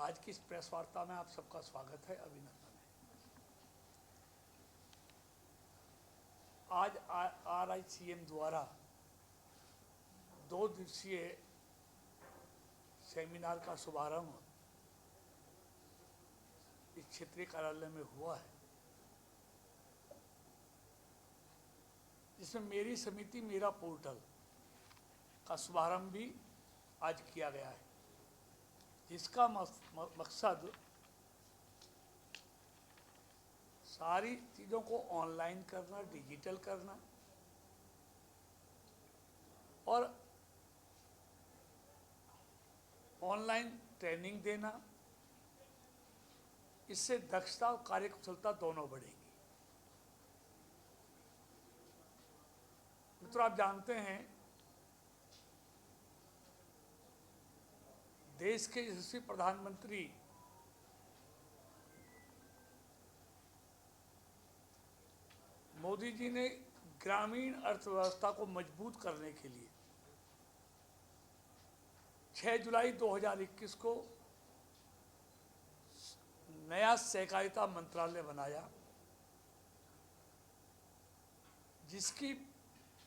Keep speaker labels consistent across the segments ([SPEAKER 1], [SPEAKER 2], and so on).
[SPEAKER 1] आज की इस प्रेस वार्ता में आप सबका स्वागत है, अभिनंदन है। आज RICM द्वारा 2 दिवसीय सेमिनार का शुभारंभ इस क्षेत्रीय कार्यालय में हुआ है, जिसमें मेरी समिति मेरा पोर्टल का शुभारंभ भी आज किया गया है, जिसका मकसद सारी चीज़ों को ऑनलाइन करना, डिजिटल करना और ऑनलाइन ट्रेनिंग देना। इससे दक्षता और कार्यकुशलता दोनों बढ़ेगी। मित्रों, आप जानते हैं देश के यशस्वी प्रधानमंत्री मोदी जी ने ग्रामीण अर्थव्यवस्था को मजबूत करने के लिए 6 जुलाई 2021 को नया सहकारिता मंत्रालय बनाया, जिसकी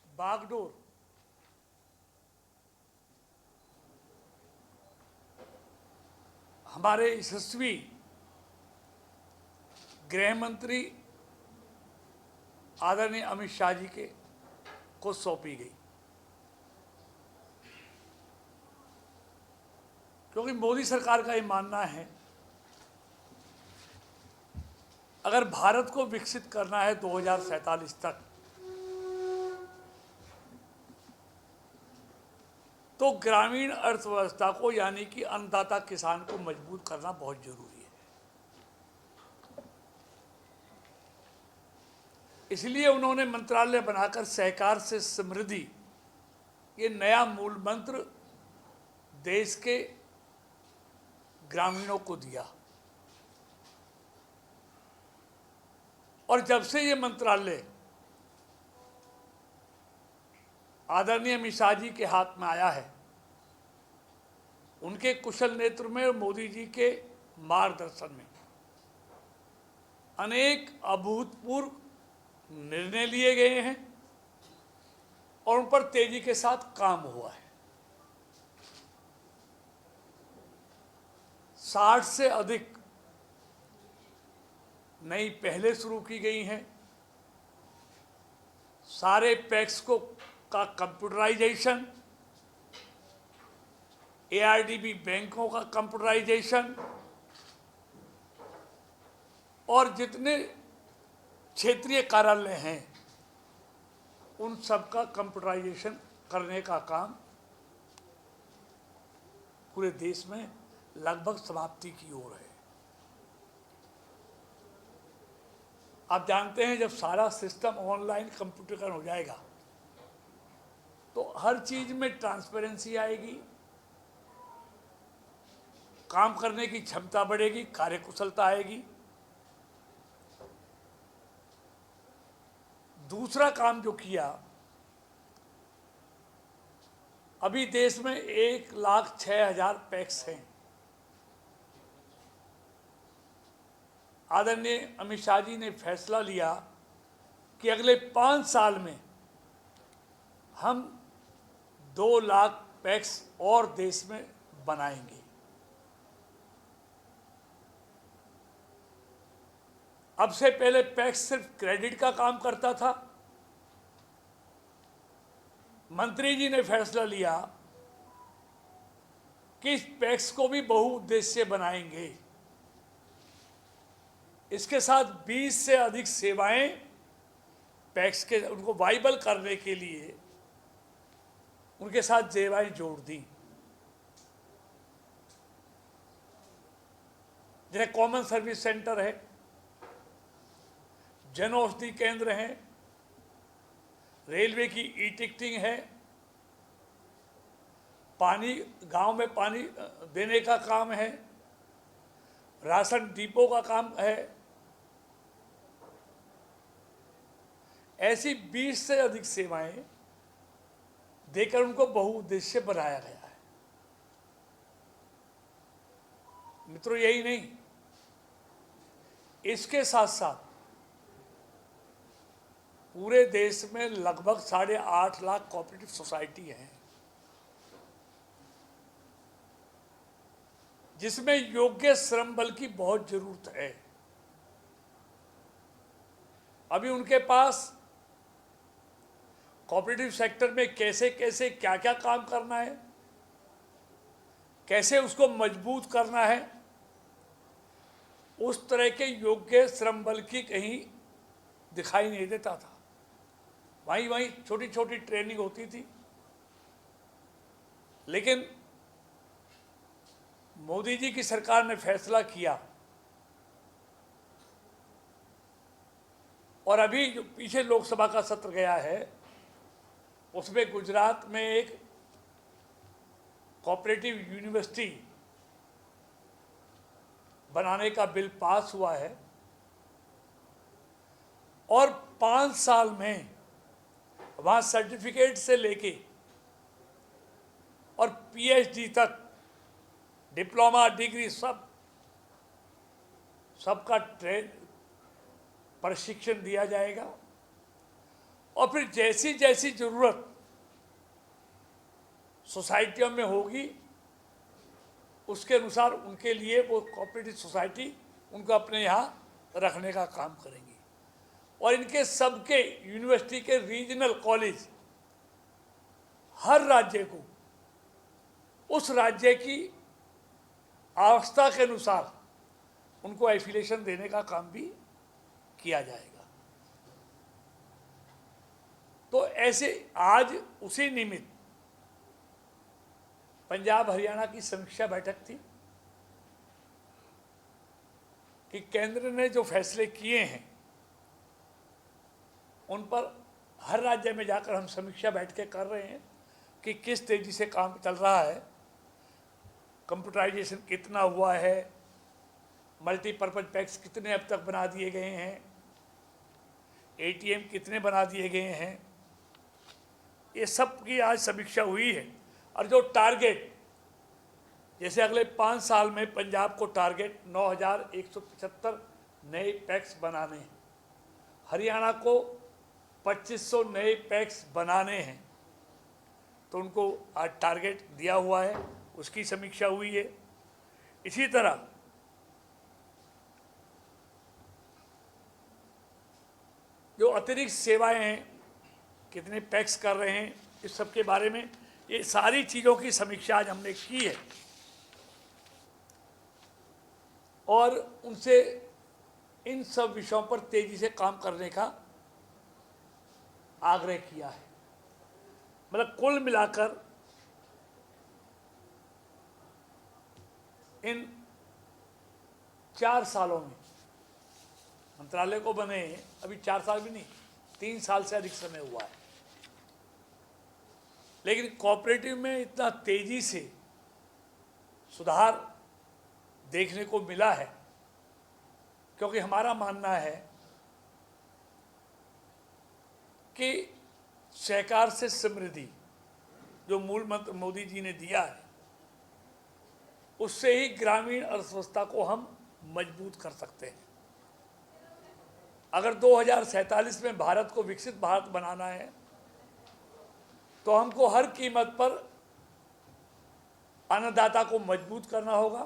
[SPEAKER 1] बागडोर हमारे यशस्वी गृह मंत्री आदरणीय अमित शाह जी को सौंपी गई, क्योंकि मोदी सरकार का ये मानना है अगर भारत को विकसित करना है 2047 तक, तो ग्रामीण अर्थव्यवस्था को यानी कि अन्नदाता किसान को मजबूत करना बहुत जरूरी है। इसलिए उन्होंने मंत्रालय बनाकर सहकार से समृद्धि ये नया मूल मंत्र देश के ग्रामीणों को दिया। और जब से ये मंत्रालय आदरणीय अमित शाह जी के हाथ में आया है, उनके कुशल नेतृत्व में और मोदी जी के मार्गदर्शन में अनेक अभूतपूर्व निर्णय लिए गए हैं और उन पर तेजी के साथ काम हुआ है। 60 से अधिक नई पहलें शुरू की गई हैं। सारे पैक्स का कंप्यूटराइजेशन, ARDB बैंकों का कंप्यूटराइजेशन और जितने क्षेत्रीय कार्यालय हैं उन सब का कंप्यूटराइजेशन करने का काम पूरे देश में लगभग समाप्ति की ओर है। आप जानते हैं जब सारा सिस्टम ऑनलाइन कंप्यूटरीकरण हो जाएगा तो हर चीज में ट्रांसपेरेंसी आएगी, काम करने की क्षमता बढ़ेगी, कार्यकुशलता आएगी। दूसरा काम जो किया, अभी देश में 1,06,000 पैक्स हैं। आदरणीय अमित शाह जी ने फैसला लिया कि अगले 5 साल में हम 2 लाख पैक्स और देश में बनाएंगे। अब से पहले पैक्स सिर्फ क्रेडिट का काम करता था। मंत्री जी ने फैसला लिया कि इस पैक्स को भी बहुउद्देश्य बनाएंगे। इसके साथ 20 से अधिक सेवाएं पैक्स के उनको वाइबल करने के लिए उनके साथ सेवाएं जोड़ दी, जैसे कॉमन सर्विस सेंटर है, जन औषधि केंद्र हैं, रेलवे की ई-टिकटिंग है, पानी गांव में पानी देने का काम है, राशन डिपो का काम है। ऐसी 20 से अधिक सेवाएं देकर उनको बहुउद्देश्य बनाया गया है। मित्रों, यही नहीं, इसके साथ साथ पूरे देश में लगभग 8.5 लाख कोऑपरेटिव सोसाइटी हैं, जिसमें योग्य श्रम बल की बहुत जरूरत है। अभी उनके पास कोऑपरेटिव सेक्टर में कैसे कैसे क्या क्या काम करना है, कैसे उसको मजबूत करना है, उस तरह के योग्य श्रम बल की कहीं दिखाई नहीं देता था। वहीं वहीं छोटी छोटी ट्रेनिंग होती थी। लेकिन मोदी जी की सरकार ने फैसला किया, और अभी जो पीछे लोकसभा का सत्र गया है, उसमें गुजरात में एक कोऑपरेटिव यूनिवर्सिटी बनाने का बिल पास हुआ है, और 5 साल में वहाँ सर्टिफिकेट से लेके और पीएचडी तक, डिप्लोमा, डिग्री, सबका प्रशिक्षण दिया जाएगा। और फिर जैसी जैसी जरूरत सोसाइटियों में होगी, उसके अनुसार उनके लिए वो कोऑपरेटिव सोसाइटी उनको अपने यहाँ रखने का काम करेंगी। और इनके सबके यूनिवर्सिटी के रीजनल कॉलेज हर राज्य को उस राज्य की आवश्यकता के अनुसार उनको एफिलिएशन देने का काम भी किया जाएगा। तो ऐसे आज उसी निमित्त पंजाब हरियाणा की समीक्षा बैठक थी कि केंद्र ने जो फैसले किए हैं उन पर हर राज्य में जाकर हम समीक्षा बैठ के कर रहे हैं कि किस तेजी से काम चल रहा है, कंप्यूटराइजेशन कितना हुआ है, मल्टीपर्पज पैक्स कितने अब तक बना दिए गए हैं, एटीएम कितने बना दिए गए हैं, ये सब की आज समीक्षा हुई है। और जो टारगेट, जैसे अगले 5 साल में पंजाब को टारगेट 9,175 नए पैक्स बनाने हैं, हरियाणा को 2500 नए पैक्स बनाने हैं, तो उनको आज टारगेट दिया हुआ है, उसकी समीक्षा हुई है। इसी तरह जो अतिरिक्त सेवाएं हैं, कितने पैक्स कर रहे हैं, इस सब के बारे में, ये सारी चीज़ों की समीक्षा आज हमने की है और उनसे इन सब विषयों पर तेजी से काम करने का आग्रह किया है। मतलब कुल मिलाकर इन 4 सालों में मंत्रालय को बने अभी 4 साल भी नहीं, 3 साल से अधिक समय हुआ है, लेकिन कोऑपरेटिव में इतना तेजी से सुधार देखने को मिला है, क्योंकि हमारा मानना है कि सहकार से समृद्धि जो मूल मंत्र मोदी जी ने दिया है, उससे ही ग्रामीण अर्थव्यवस्था को हम मजबूत कर सकते हैं। अगर 2047 में भारत को विकसित भारत बनाना है, तो हमको हर कीमत पर अन्नदाता को मजबूत करना होगा,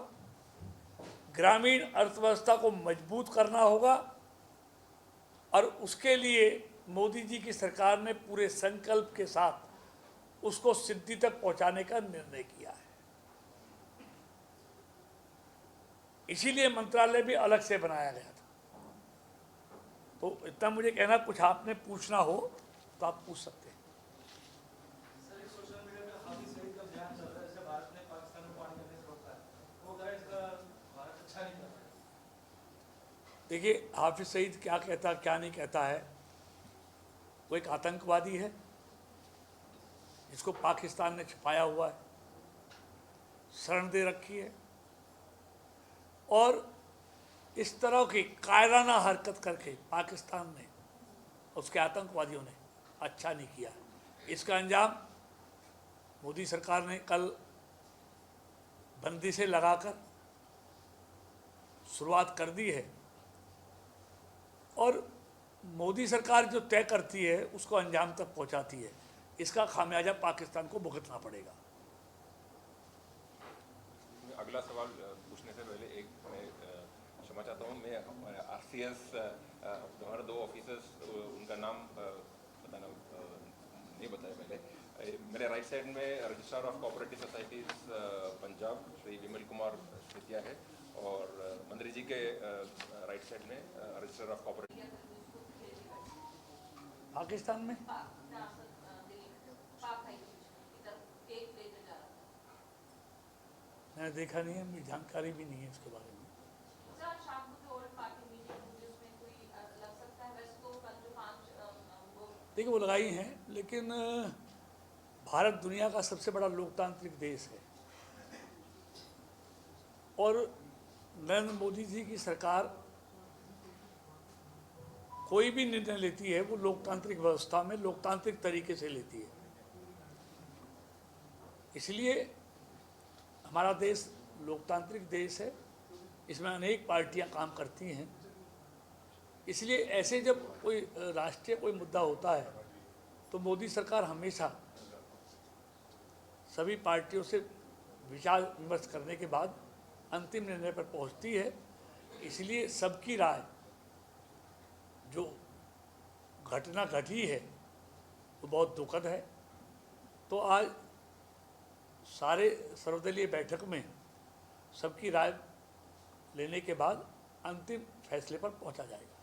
[SPEAKER 1] ग्रामीण अर्थव्यवस्था को मजबूत करना होगा, और उसके लिए मोदी जी की सरकार ने पूरे संकल्प के साथ उसको सिद्धि तक पहुंचाने का निर्णय किया है। इसीलिए मंत्रालय भी अलग से बनाया गया था। तो इतना मुझे कहना, कुछ आपने पूछना हो तो आप पूछ सकते हैं। देखिए, हाफिज सईद क्या कहता क्या नहीं कहता है, वो एक आतंकवादी है जिसको पाकिस्तान ने छिपाया हुआ है, शरण दे रखी है, और इस तरह की कायराना हरकत करके पाकिस्तान ने, उसके आतंकवादियों ने अच्छा नहीं किया। इसका अंजाम मोदी सरकार ने कल बंदी से लगाकर शुरुआत कर दी है और मोदी सरकार जो तय करती है उसको अंजाम तक पहुंचाती है, इसका खामियाजा पाकिस्तान को भुगतना पड़ेगा।
[SPEAKER 2] अगला सवाल पूछने से पहले एक मैं क्षमा चाहता हूँ, मैं RCS हमारे 2 ऑफिसर्स उनका नाम बताना नहीं बताया पहले। मेरे राइट साइड में registrar of cooperative societies Punjab Shri Vimal Kumar Shritiya है और मंत्री जी के राइट साइड में रजिस्ट्रार ऑफ कोऑपरेटिव
[SPEAKER 1] पाकिस्तान में मैंने देखा नहीं है, मेरी जानकारी भी नहीं है इसके बारे में। देखिए वो लगाई हैं, लेकिन भारत दुनिया का सबसे बड़ा लोकतांत्रिक देश है और नरेंद्र मोदी जी की सरकार कोई भी निर्णय लेती है वो लोकतांत्रिक व्यवस्था में लोकतांत्रिक तरीके से लेती है। इसलिए हमारा देश लोकतांत्रिक देश है, इसमें अनेक पार्टियां काम करती हैं। इसलिए ऐसे जब कोई राष्ट्रीय कोई मुद्दा होता है तो मोदी सरकार हमेशा सभी पार्टियों से विचार विमर्श करने के बाद अंतिम निर्णय पर पहुंचती है। इसलिए सबकी राय जो घटना घटी है वो बहुत दुखद है। तो आज सारे सर्वदलीय बैठक में सबकी राय लेने के बाद अंतिम फैसले पर पहुंचा जाएगा।